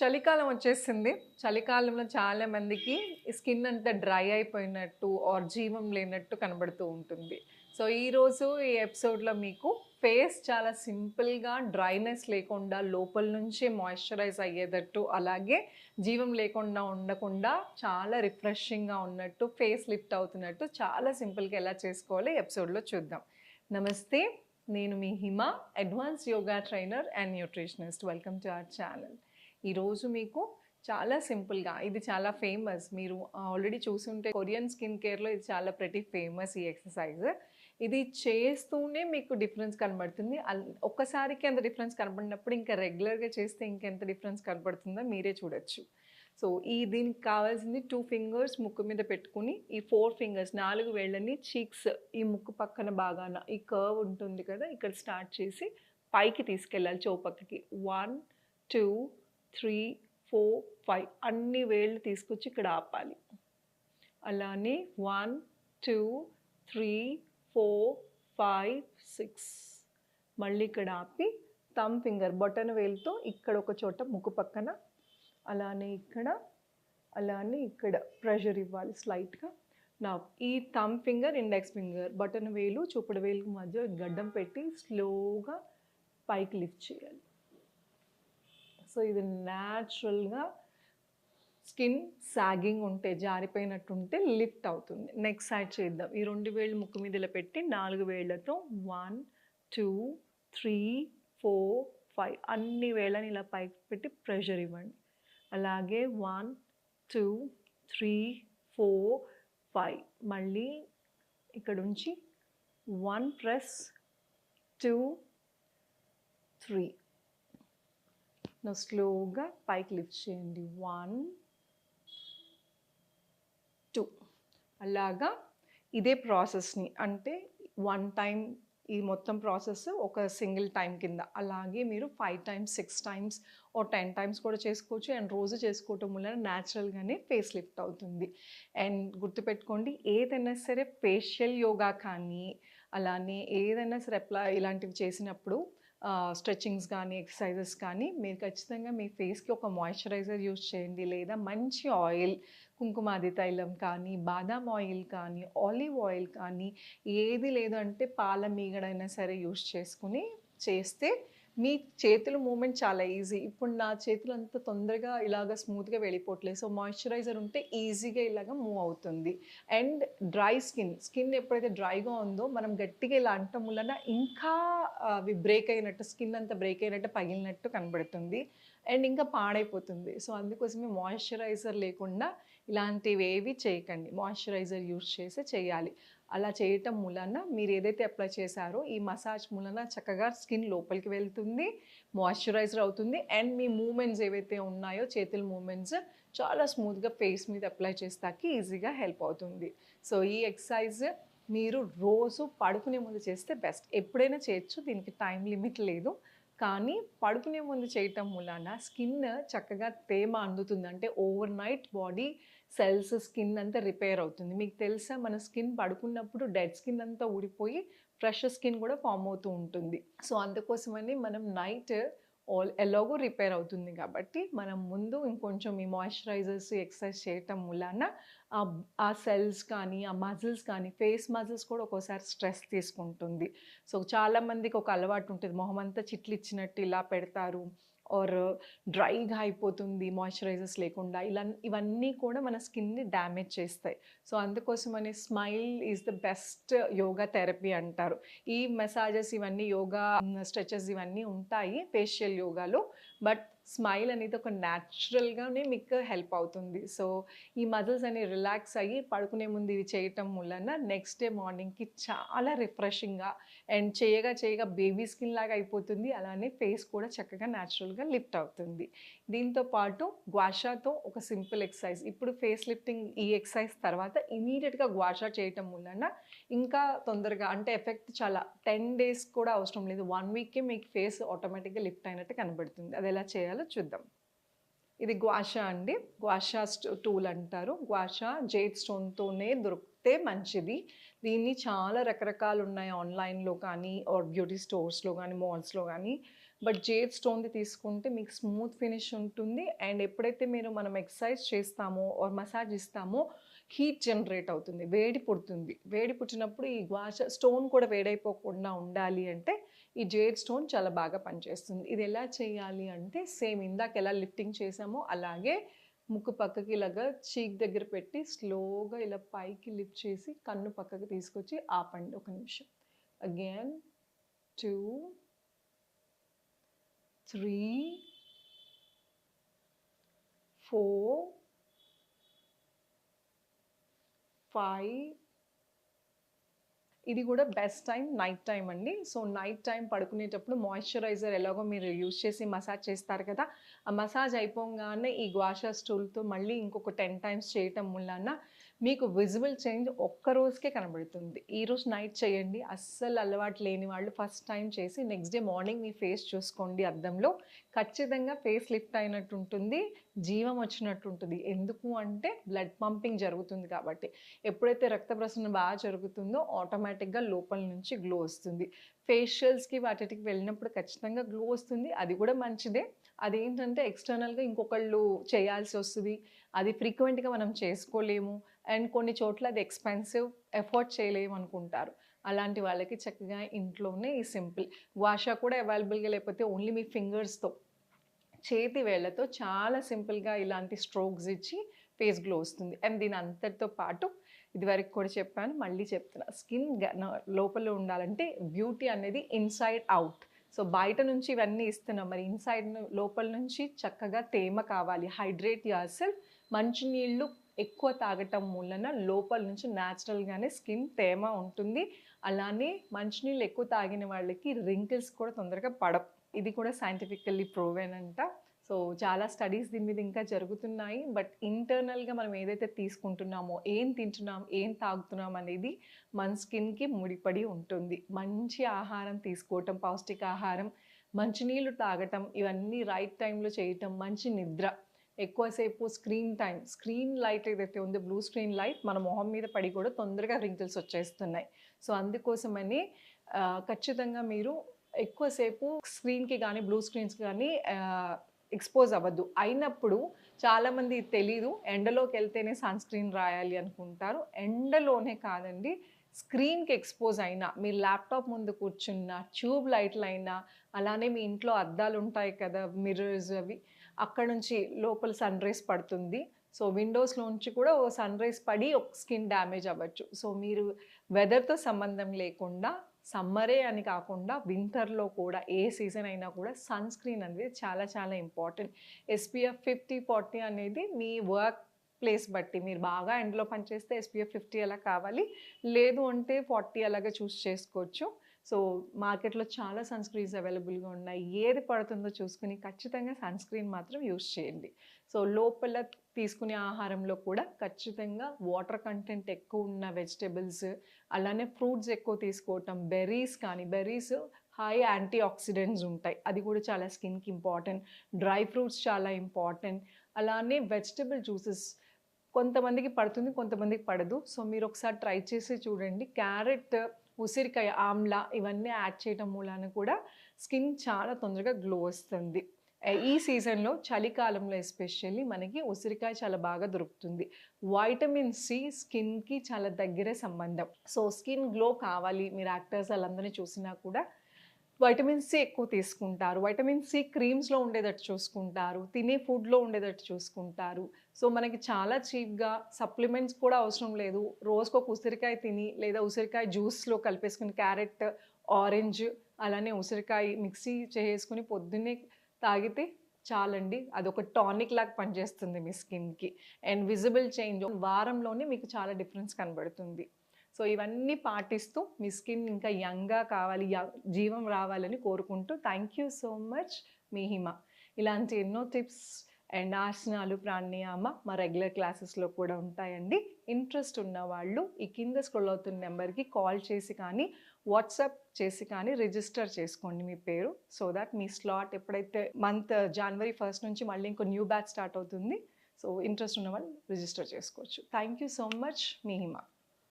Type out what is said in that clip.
చలికాలం వచ్చేసింది. చలికాలంలో చాలా మందికి స్కిన్ అంతా డ్రై అయిపోయినట్టు ఆర్ జీవం లేనట్టు కనబడుతూ ఉంటుంది. సో, ఈరోజు ఈ ఎపిసోడ్‌లో మీకు ఫేస్ చాలా సింపుల్‌గా డ్రైనెస్ లేకుండా లోపల నుంచి మాయిశ్చరైజ్ అయ్యేటట్టు, అలాగే జీవం లేకుండా ఉండకుండా చాలా రిఫ్రెషింగ్‌గా ఉన్నట్టు, ఫేస్ లిఫ్ట్ అవుతున్నట్టు చాలా సింపుల్‌గా ఎలా చేసుకోవాలో ఈ ఎపిసోడ్‌లో చూద్దాం. నమస్తే. నేను మీ Hima, advance yoga trainer and nutritionist. Welcome to our channel. ఈరోజు మీకు చాలా సింపుల్గా, ఇది చాలా ఫేమస్, మీరు ఆల్రెడీ చూసుంటే కొరియన్ స్కిన్ కేర్లో ఇది చాలా ప్రతి ఫేమస్ ఈ ఎక్సర్సైజ్. ఇది చేస్తూనే మీకు డిఫరెన్స్ కనబడుతుంది. ఒక్కసారికి అంత డిఫరెన్స్ కనబడినప్పుడు ఇంకా రెగ్యులర్గా చేస్తే ఇంకెంత డిఫరెన్స్ కనబడుతుందో మీరే చూడొచ్చు. సో దీనికి కావాల్సింది 2 ఫింగర్స్ ముక్కు మీద పెట్టుకుని, ఈ 4 ఫింగర్స్ 4 వేళ్ళని చీక్స్ ఈ ముక్కు పక్కన బాగాన ఈ కర్వ్ ఉంటుంది కదా, ఇక్కడ స్టార్ట్ చేసి పైకి తీసుకెళ్ళాలి చౌపక్కకి. 1, 2, 3, 4, 5 అన్ని వేళ్ళు తీసుకొచ్చి ఇక్కడ ఆపాలి. అలానే 1, 2, 3, 4, 5, 6 మళ్ళీ ఇక్కడ ఆపి థమ్ ఫింగర్ బొటన వేలుతో ఇక్కడ ఒక చోట ముక్కు పక్కన, అలానే ఇక్కడ, అలానే ఇక్కడ ప్రెషర్ ఇవ్వాలి స్లైట్గా. నా ఈ థమ్ ఫింగర్, ఇండెక్స్ ఫింగర్, బొటన వేలు, చూపుడు వేలుకు మధ్య గడ్డం పెట్టి స్లోగా పైకి లిఫ్ట్ చేయాలి. సో ఇది న్యాచురల్గా స్కిన్ సాగింగ్ ఉంటే, జారిపోయినట్టుంటే లిఫ్ట్ అవుతుంది. నెక్స్ట్ సైడ్ చేద్దాం. ఈ 2 వేళ్ళు ముక్కు మీద ఇలా పెట్టి 4 వేళ్లతో 1, 2, 3, 4, 5 అన్ని వేళ్ళని ఇలా పైకి పెట్టి ప్రెషర్ ఇవ్వండి. అలాగే 1, 2, 3, 4, 5 మళ్ళీ ఇక్కడ ఉంచి 1 ప్రెస్, 2, 3 స్లోగా పైకి లిఫ్ట్ చేయండి. 1, 2 అలాగా ఇదే ప్రాసెస్ని, అంటే 1 టైం ఈ మొత్తం ప్రాసెస్ ఒక సింగిల్ టైం కింద, అలాగే మీరు 5 టైమ్స్, 6 టైమ్స్ ఓ 10 టైమ్స్ కూడా చేసుకోవచ్చు. అండ్ రోజు చేసుకోవటం వల్ల న్యాచురల్గానే ఫేస్ లిఫ్ట్ అవుతుంది. అండ్ గుర్తుపెట్టుకోండి, ఏదైనా సరే ఫేషియల్ యోగా కానీ, అలానే ఏదైనా సరే ఇలాంటివి చేసినప్పుడు స్ట్రెచ్చింగ్స్ కానీ, ఎక్సర్సైజెస్ కానీ, మీరు ఖచ్చితంగా మీ ఫేస్కి ఒక మాయిశ్చరైజర్ యూజ్ చేయండి. లేదా మంచి ఆయిల్, కుంకుమాది తైలం కానీ, బాదాం ఆయిల్ కానీ, ఆలివ్ ఆయిల్ కానీ, ఏది లేదు అంటే పాల మీగడైనా సరే యూజ్ చేసుకుని చేస్తే మీ చేతుల మూమెంట్ చాలా ఈజీ. ఇప్పుడు నా చేతులు అంత తొందరగా ఇలాగ స్మూత్గా వెళ్ళిపోవట్లేదు. సో మాయిశ్చరైజర్ ఉంటే ఈజీగా ఇలాగ మూవ్ అవుతుంది. అండ్ డ్రై స్కిన్ ఎప్పుడైతే డ్రైగా ఉందో మనం గట్టిగా ఇలా అంటం వలన ఇంకా అవి బ్రేక్ అయినట్టు, స్కిన్ అంతా బ్రేక్ అయినట్టు, పగిలినట్టు కనబడుతుంది అండ్ ఇంకా పాడైపోతుంది. సో అందుకోసమే మాయిశ్చరైజర్ లేకుండా ఇలాంటివి ఏవి చేయకండి, మాయిశ్చరైజర్ యూజ్ చేసి చేయాలి. అలా చేయటం మూలన మీరు ఏదైతే అప్లై చేశారో ఈ మసాజ్ మూలన చక్కగా స్కిన్ లోపలికి వెళ్తుంది, మాయిశ్చరైజర్ అవుతుంది అండ్ మీ మూమెంట్స్ ఏవైతే ఉన్నాయో చేతుల మూమెంట్స్ చాలా స్మూత్గా ఫేస్ మీద అప్లై చేస్తాకి ఈజీగా హెల్ప్ అవుతుంది. సో ఈ ఎక్సర్సైజ్ మీరు రోజు పడుకునే ముందు చేస్తే బెస్ట్. ఎప్పుడైనా చేయొచ్చు, దీనికి టైం లిమిట్ లేదు. కానీ పడుకునే ముందు చేయటం మూలాన స్కిన్ చక్కగా తేమ అందుతుంది. అంటే over night body cells, skin అంతా రిపేర్ అవుతుంది. మీకు తెలుసా, మన స్కిన్ పడుకున్నప్పుడు డెడ్ స్కిన్ అంతా ఊడిపోయి ఫ్రెష్ స్కిన్ కూడా ఫామ్ అవుతూ ఉంటుంది. సో అందుకోసమని మనం నైట్ ఎలాగో రిపేర్ అవుతుంది కాబట్టి మనం ముందు ఇంకొంచెం ఈ మాయిశ్చరైజర్స్, ఎక్సర్సైజ్ చేయటం వలన ఆ సెల్స్ కానీ, ఆ మజిల్స్ కానీ, ఫేస్ మజిల్స్ కూడా ఒక్కోసారి స్ట్రెస్ తీసుకుంటుంది. సో చాలామందికి ఒక అలవాటు ఉంటుంది, మొహం అంతా చిట్లు ఇచ్చినట్టు ఇలా పెడతారు ఆర్ డ్రైగా అయిపోతుంది మాయిశ్చరైజర్స్ లేకుండా. ఇవన్నీ కూడా మన స్కిన్ని డ్యామేజ్ చేస్తాయి. సో అందుకోసమని smile is the best yoga therapy అంటారు. ఈ మసాజెస్ ఇవన్నీ, యోగా స్ట్రెచెస్ ఇవన్నీ ఉంటాయి ఫేషియల్ యోగాలో, బట్ స్మైల్ అనేది ఒక న్యాచురల్గానే మీకు హెల్ప్ అవుతుంది. సో ఈ మజిల్స్ అన్ని రిలాక్స్ అయ్యి పడుకునే ముందు ఇవి చేయటం వలన నెక్స్ట్ డే మార్నింగ్కి చాలా రిఫ్రెషింగ్గా అండ్ చేయగా బేబీ స్కిన్ లాగా అయిపోతుంది. అలానే ఫేస్ కూడా చక్కగా న్యాచురల్గా లిఫ్ట్ అవుతుంది. దీంతో పాటు గ్వాషాతో ఒక సింపుల్ ఎక్సర్సైజ్, ఇప్పుడు ఫేస్ లిఫ్టింగ్ ఈ ఎక్సర్సైజ్ తర్వాత ఇమీడియట్గా గ్వాషా చేయటం వలన ఇంకా తొందరగా, అంటే ఎఫెక్ట్ చాలా 10 డేస్ కూడా అవసరం లేదు, 1 వీక్కే మీకు ఫేస్ ఆటోమేటిక్గా లిఫ్ట్ అయినట్టు కనబడుతుంది. అది ఎలా చేయాలో చూద్దాం. ఇది గ్వాషా అండి, గ్వాషా టూల్ అంటారు. గ్వాషా జేడ్ స్టోన్తోనే దొరికితే మంచిది, దీన్ని చాలా రకరకాలు ఉన్నాయి ఆన్లైన్లో కానీ ఆర్ బ్యూటీ స్టోర్స్లో కానీ మాల్స్లో కానీ. బట్ జేడ్ స్టోన్ది తీసుకుంటే మీకు స్మూత్ ఫినిష్ ఉంటుంది. అండ్ ఎప్పుడైతే మనం ఎక్సర్సైజ్ చేస్తామో ఆర్ మసాజ్ ఇస్తామో హీట్ జనరేట్ అవుతుంది, వేడి పుడుతుంది. వేడి పుట్టినప్పుడు ఈ గ్వాష స్టోన్ కూడా వేడైపోకుండా ఉండాలి అంటే ఈ జేడ్ స్టోన్ చాలా బాగా పనిచేస్తుంది. ఇది ఎలా చేయాలి అంటే సేమ్ ఇందాక ఎలా లిఫ్టింగ్ చేసామో అలాగే ముక్కు పక్కకి ఇలాగా చీక్ దగ్గర పెట్టి స్లోగా ఇలా పైకి లిఫ్ట్ చేసి కన్ను పక్కకి తీసుకొచ్చి ఆపండి ఒక నిమిషం. అగైన్ 2 3 4 5. ఇది కూడా బెస్ట్ టైం నైట్ టైం అండి. సో నైట్ టైం పడుకునేటప్పుడు మాయిశ్చరైజర్ ఎలాగో మీరు యూజ్ చేసి మసాజ్ చేస్తారు కదా, ఆ మసాజ్ అయిపోగానే ఈ గ్వాషా స్టూల్తో మళ్ళీ ఇంకొక 10 టైమ్స్ చేయటం వలన మీకు విజిబుల్ చేంజ్ ఒక్క రోజుకే కనబడుతుంది. ఈరోజు నైట్ చేయండి. అస్సలు అలవాటు లేని వాళ్ళు ఫస్ట్ టైం చేసి నెక్స్ట్ డే మార్నింగ్ మీ ఫేస్ చూసుకోండి అద్దంలో. ఖచ్చితంగా ఫేస్ లిఫ్ట్ అయినట్టు ఉంటుంది, జీవం వచ్చినట్టు ఉంటుంది. ఎందుకు అంటే బ్లడ్ పంపింగ్ జరుగుతుంది కాబట్టి. ఎప్పుడైతే రక్త ప్రసరణ బాగా జరుగుతుందో ఆటోమేటిక్గా లోపల నుంచి గ్లో వస్తుంది. ఫేషియల్స్కి వాటికి వెళ్ళినప్పుడు ఖచ్చితంగా గ్లో వస్తుంది, అది కూడా మంచిదే. అదేంటంటే ఎక్స్టర్నల్గా ఇంకొకళ్ళు చేయాల్సి వస్తుంది, అది ఫ్రీక్వెంట్గా మనం చేసుకోలేము. అండ్ కొన్ని చోట్ల అది ఎక్స్పెన్సివ్, ఎఫోర్డ్ చేయలేము అనుకుంటారు. అలాంటి వాళ్ళకి చక్కగా ఇంట్లోనే ఈ సింపుల్ వాషా కూడా అవైలబుల్గా లేకపోతే ఓన్లీ మీ ఫింగర్స్తో చేతి వేళ్లతో చాలా సింపుల్గా ఇలాంటి స్ట్రోక్స్ ఇచ్చి ఫేస్ గ్లో వస్తుంది. అండ్ దీని అంతటితో పాటు ఇదివరకు కూడా చెప్పాను, మళ్ళీ చెప్తున్నా, స్కిన్ లోపల ఉండాలంటే బ్యూటీ అనేది ఇన్సైడ్ అవుట్. సో బయట నుంచి ఇవన్నీ ఇస్తున్నాం, మరి ఇన్సైడ్ లోపల నుంచి చక్కగా తేమ కావాలి. Hydrate your self. మంచినీళ్ళు ఎక్కువ తాగటం వలన లోపల నుంచి న్యాచురల్గానే స్కిన్ తేమ ఉంటుంది. అలానే మంచినీళ్ళు ఎక్కువ తాగిన వాళ్ళకి రింకిల్స్ కూడా తొందరగా పడవు. ఇది కూడా సైంటిఫికల్లీ ప్రూవెన్ అంట. సో చాలా స్టడీస్ దీని మీద ఇంకా జరుగుతున్నాయి. బట్ ఇంటర్నల్గా మనం ఏదైతే తీసుకుంటున్నామో, ఏం తింటున్నాం, ఏం తాగుతున్నాం అనేది మన స్కిన్కి ముడిపడి ఉంటుంది. మంచి ఆహారం తీసుకోవటం, పౌష్టికాహారం, మంచినీళ్ళు తాగటం, ఇవన్నీ రైట్ టైంలో చేయటం, మంచి నిద్ర, ఎక్కువసేపు స్క్రీన్ లైట్ ఏదైతే ఉందో బ్లూ స్క్రీన్ లైట్ మన మొహం మీద పడి కూడా తొందరగా రింకిల్స్ వచ్చేస్తున్నాయి. సో అందుకోసమని ఖచ్చితంగా మీరు ఎక్కువసేపు స్క్రీన్కి కానీ బ్లూ స్క్రీన్స్కి కానీ ఎక్స్పోజ్ అవ్వద్దు. అయినప్పుడు చాలామంది తెలీదు, ఎండలోకి వెళ్తేనే సన్ స్క్రీన్ రాయాలి అనుకుంటారు. ఎండలోనే కాదండి, స్క్రీన్కి ఎక్స్పోజ్ అయినా, మీరు ల్యాప్టాప్ ముందు కూర్చున్న, ట్యూబ్ లైట్లు అయినా, అలానే మీ ఇంట్లో అద్దాలు ఉంటాయి కదా, మిర్రర్స్, అవి అక్కడ నుంచి లోపల సన్ రైజ్ పడుతుంది. సో విండోస్లోంచి కూడా ఓ సన్ రైజ్ పడి ఒక స్కిన్ డ్యామేజ్ అవ్వచ్చు. సో మీరు వెదర్తో సంబంధం లేకుండా, సమ్మరే అని కాకుండా వింటర్లో కూడా ఏ సీజన్ అయినా కూడా సన్ స్క్రీన్ అనేది చాలా చాలా ఇంపార్టెంట్. SPF 50-40 అనేది మీ వర్క్ ప్లేస్ బట్టి, మీరు బాగా ఎండలో పనిచేస్తే SPF 50 అలా కావాలి, లేదు అంటే 40 అలాగే చూస్ చేసుకోవచ్చు. సో మార్కెట్లో చాలా సన్ స్క్రీన్స్ అవైలబుల్గా ఉన్నాయి. ఏది పడుతుందో చూసుకుని ఖచ్చితంగా సన్ స్క్రీన్ మాత్రం యూస్ చేయండి. సో లోపల తీసుకునే ఆహారంలో కూడా ఖచ్చితంగా వాటర్ కంటెంట్ ఎక్కువ ఉన్న వెజిటబుల్స్, అలానే ఫ్రూట్స్ ఎక్కువ తీసుకోవటం. బెర్రీస్ హై యాంటీ ఆక్సిడెంట్స్ ఉంటాయి, అది కూడా చాలా స్కిన్కి ఇంపార్టెంట్. డ్రై ఫ్రూట్స్ చాలా ఇంపార్టెంట్. అలానే వెజిటబుల్ జ్యూసెస్ కొంతమందికి పడుతుంది, కొంతమందికి పడదు. సో మీరు ఒకసారి ట్రై చేసి చూడండి. క్యారెట్, ఉసిరికాయ, ఆమ్లా ఇవన్నీ యాడ్ చేయడం మూలాన కూడా స్కిన్ చాలా తొందరగా గ్లో వస్తుంది. ఈ సీజన్లో చలికాలంలో ఎస్పెషల్లీ మనకి ఉసిరికాయ చాలా బాగా దొరుకుతుంది. వైటమిన్ సి స్కిన్కి చాలా దగ్గర సంబంధం. సో స్కిన్ గ్లో కావాలి, మీరు యాక్టర్స్ వాళ్ళందరినీ చూసినా కూడా వైటమిన్ సి ఎక్కువ తీసుకుంటారు. వైటమిన్ సి క్రీమ్స్లో ఉండేటట్టు చూసుకుంటారు, తినే ఫుడ్లో ఉండేటట్టు చూసుకుంటారు. సో మనకి చాలా చీప్గా సప్లిమెంట్స్ కూడా అవసరం లేదు. రోజుకొక ఉసిరికాయ తిని, లేదా ఉసిరికాయ జ్యూస్లో కలిపేసుకుని, క్యారెట్, ఆరెంజ్, అలానే ఉసిరికాయ మిక్సీ చేసుకుని పొద్దున్నే తాగితే చాలండి. అదొక టానిక్ లాగా పనిచేస్తుంది మీ స్కిన్కి. అండ్ విజిబుల్ చేంజ్ వారంలోనే మీకు చాలా డిఫరెన్స్ కనబడుతుంది. సో ఇవన్నీ పాటిస్తూ మీ స్కిన్ ఇంకా యంగ్గా కావాలి, జీవం రావాలని కోరుకుంటూ థ్యాంక్ యూ సో మచ్, మీ హిమ. ఇలాంటి ఎన్నో టిప్స్ అండ్ ఆసనాలు, ప్రాణాయామ మా రెగ్యులర్ క్లాసెస్లో కూడా ఉంటాయండి. ఇంట్రెస్ట్ ఉన్న వాళ్ళు ఈ కింద స్క్రోల్ అవుతున్న నెంబర్కి కాల్ చేసి కానీ, వాట్సాప్ చేసి కానీ రిజిస్టర్ చేసుకోండి మీ పేరు. సో దట్ మీ స్లాట్ ఎప్పుడైతే జనవరి 1 నుంచి మళ్ళీ ఇంకో న్యూ బ్యాచ్ స్టార్ట్ అవుతుంది. సో ఇంట్రెస్ట్ ఉన్న వాళ్ళు రిజిస్టర్ చేసుకోవచ్చు. Thank you so much, me Hima.